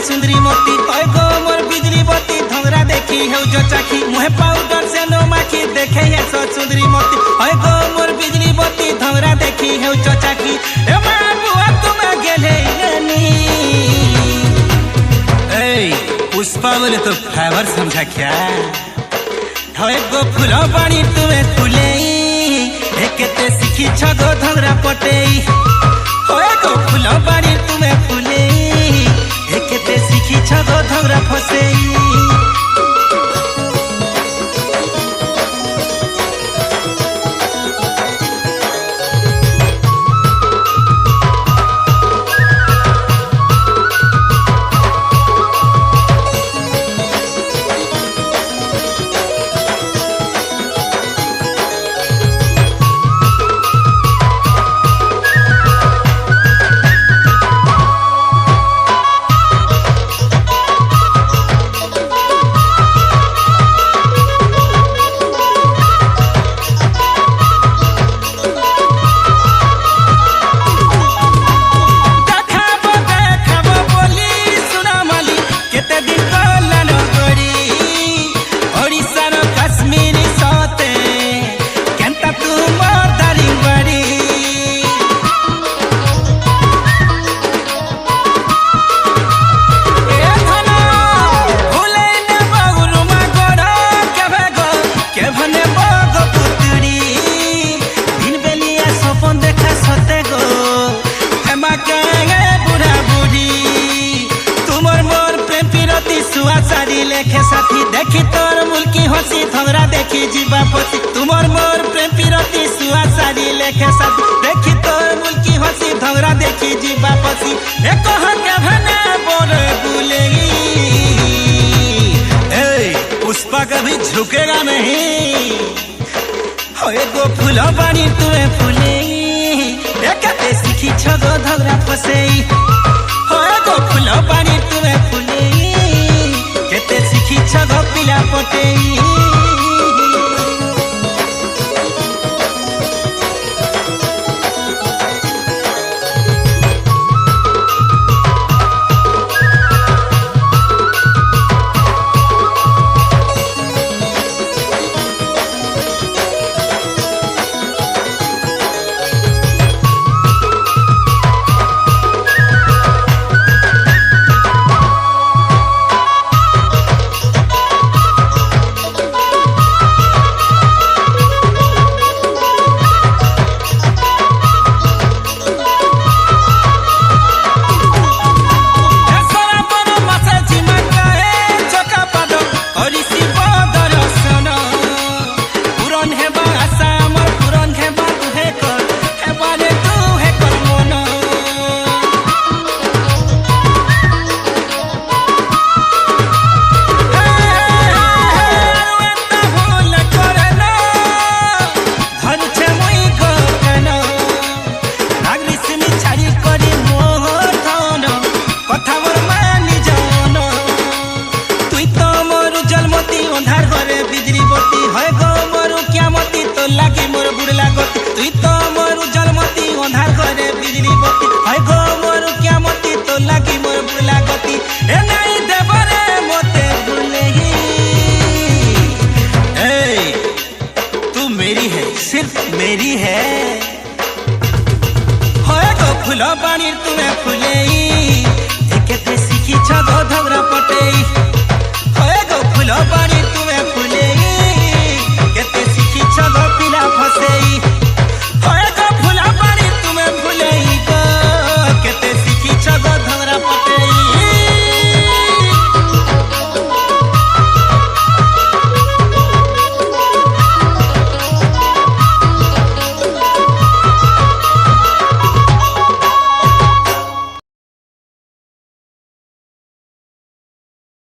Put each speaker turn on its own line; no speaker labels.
सुंदरी मोती ओए गो मोर बिजली बत्ती धोरा देखी हो जो चाखी मुहे पाउडर से नो माखी देखे है सो सुंदरी मोती ओए गो मोर बिजली बत्ती धोरा देखी हो जो चाखी ए माबुआ तुम गेले नी ए पुष्पा बोले तो फ्लावर समझा क्या ओए गो फूलो पानी तुम्हें फूले एकते सीखी छगो धोरा पटे ओए गो फूलो पानी तुम्हें फूले एकते सीखी छगो धोरा फसे लेखे साथी देखी तोर मुल्की हसी धोरा देखी जीवा पति तुमर मोर प्रेम पिरती सुआ सारी लेखे साथी देखी तोर मुल्की हसी धोरा देखी जीवा पति एक हके भने बोले बुलेगी ए पुष्पा कभी झुकेगा नहीं होए गो फूलो पानी तुम्हें फूलेगी एकते सीखी छगो धोरा फसे होए गो फूलो पानी तुम्हें फूलेगी केते सीखी छगो पिला पटे नहीं है, सिर्फ मेरी है। होए गो फुला पानी तुम्हें फुलेई, एक ते सीखी छगो धगरा पटेई। होए गो फुला पानी तुम्हें